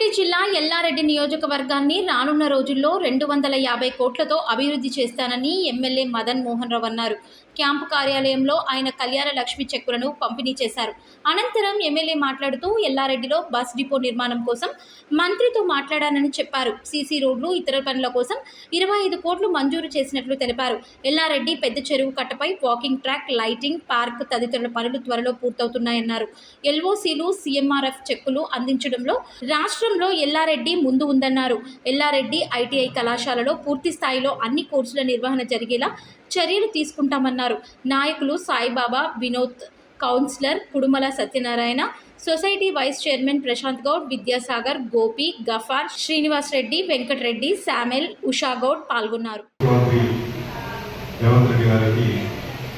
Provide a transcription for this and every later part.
రంగారెడ్డి జిల్లా ఎల్లారెడ్డి నియోజకవర్గాన్ని రానున్న రోజుల్లో 250 కోట్లతో అభివృద్ధి చేస్తానని ఎమ్మెల్యే మదన్ మోహన్ రావు అన్నారు. క్యాంపు కార్యాలయంలో ఆయన కళ్యాణ లక్ష్మి చెక్కులను పంపిణీ చేశారు. అనంతరం ఎమ్మెల్యే మాట్లాడుతూ ఎల్లారెడ్డిలో బస్ డిపో నిర్మాణం కోసం మంత్రితో మాట్లాడానని చెప్పారు. సీసీ రోడ్లు, ఇతర పనుల కోసం 25 కోట్లు మంజూరు చేసినట్లు తెలిపారు. ఎల్లారెడ్డి పెద్ద చెరువు కట్టపై వాకింగ్ ట్రాక్, లైటింగ్, పార్క్ తదితరుల పనులు త్వరలో పూర్తవుతున్నాయన్నారు. ఎల్ఓసీలు, సీఎంఆర్ఎఫ్ చెక్కులు అందించడంలో రాష్ట్రంలో ఎల్లారెడ్డి ముందు ఉందన్నారు. ఎల్లారెడ్డి ఐటీఐ కళాశాలలో పూర్తి స్థాయిలో అన్ని కోర్సుల నిర్వహణ జరిగేలా చర్యలు తీసుకుంటామన్నారు. నాయకులు Saibaba, Vinod, councillor Kudumala Satyanarayana, society vice chairman Prashant Goud, Vidyasagar, Gopi, Gaffar, Srinivas Reddy, Venkatareddy, Samuel, Usha Goud పాల్గొన్నారు.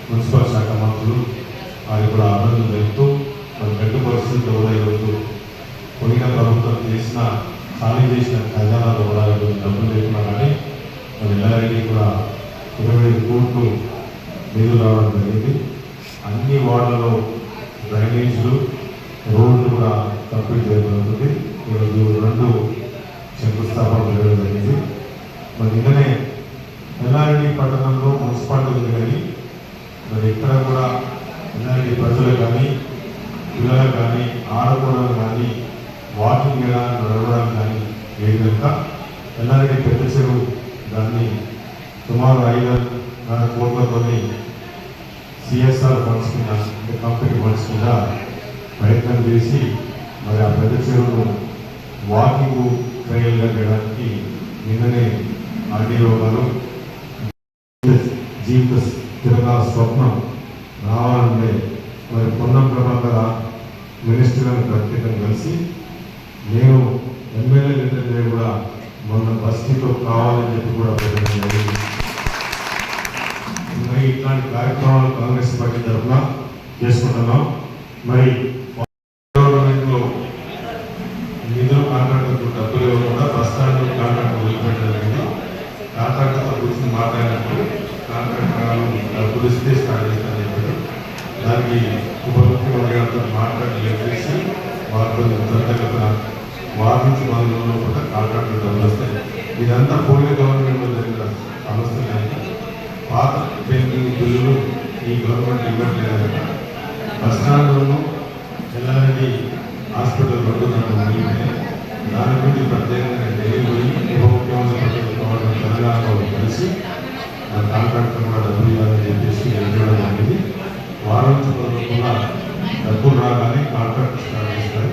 మున్సిపల్ శాఖ మంత్రులు వారి కూడా అభివృద్ధి జరుగుతూ గడ్డు పరిస్థితుల్లో కూడా ఈరోజు పోయిన ప్రభుత్వం ఖాళీ చేసిన ఖజానాలో కూడా డబ్బులు లేకున్నా కానీ మరి ఎల్లారెడ్డి కూడా 25 కోట్లు నిధులు రావడం జరిగింది. అన్ని వార్డులలో డ్రైనేజీలు, రోడ్లు కూడా కంప్లీట్ చేయబడుతుంది. ఈరోజు 2 శంకుస్థాపనలు చేయడం జరిగింది. మరి నిన్ననే ఎల్లారెడ్డి పట్టణంలో మున్సిపాలిటీ ఉంది కానీ మరి ఇక్కడ కూడా ఎల్లారెడ్డి ప్రజలు కానీ, పిల్లలకు కానీ, ఆడుకోవడానికి కానీ, వాకింగ్ చేయడానికి, నడవడానికి కానీ లేదు కనుక ఎల్లారెడ్డి పెద్ద చెరువు దాన్ని సుమారు 5.5 కోట్లతో సిఎస్ఆర్ ఫండ్స్ కింద, అంటే కంపెనీ ఫండ్స్ కింద ప్రయత్నం చేసి మరి ఆ పెద్ద చెరువును వాకింగ్ ట్రైల్గా చేయడానికి నిన్ననే ఆర్డీఓ గారు జీవిత స్థిరంగా స్వప్నం రావాలంటే మరి పొన్నం ప్రభాకర్ మినిస్టర్ గారిని ప్రత్యేకంగా కలిసి నేను ఎమ్మెల్యే నిధులు కూడా మొన్న బస్తీతో కావాలని చెప్పి కూడా మరి ఇట్లాంటి కార్యక్రమాలు కాంగ్రెస్ పార్టీ తరఫున చేసుకుంటున్నాం. మరి గవర్నమెంట్లో నిధులు కాంట్రాక్టర్కు డబ్బులు ఇవ్వకుండా ప్రస్తుతానికి కాంట్రాక్టర్ వదిలిపెట్టడం జరిగింది. కాంట్రాక్టర్తో కూర్చొని మాట్లాడినప్పుడు కాంట్రాక్టర్ డబ్బులు ఇస్తే స్టార్ట్ చేస్తారని చెప్పారు. దానికి ఉప ముఖ్యమంత్రి గారితో మాట్లాడి వారితో త్వరితగతిన వారి నుంచి 4 రోజుల్లో కూడా కాంట్రాక్టర్ డబ్బులు వస్తాయి. ఇదంతా పోయిన గవర్నమెంట్లో జరిగిన సమస్య. పాత పెయింటింగ్ బిల్లులు ఈ గవర్నమెంట్ ఇవ్వట్లేదట. బస్ స్టాండ్లోనూ ఎల్లారెడ్డి హాస్పిటల్ పడుతున్నట్టు ముగిపోయి దాని గురించి ప్రత్యేకంగా ఢిల్లీ పోయి ఉప ముఖ్యమంత్రి తెలంగాణలో కలిసి కాంట్రాక్టర్ కూడా డబ్బులు ఇవ్వాలని చెప్పేసి ఇవ్వడం జరిగింది. వారం నుంచి కూడా డబ్బులు రాగానే కాంట్రాక్ట్ స్టార్ట్ చేస్తారు.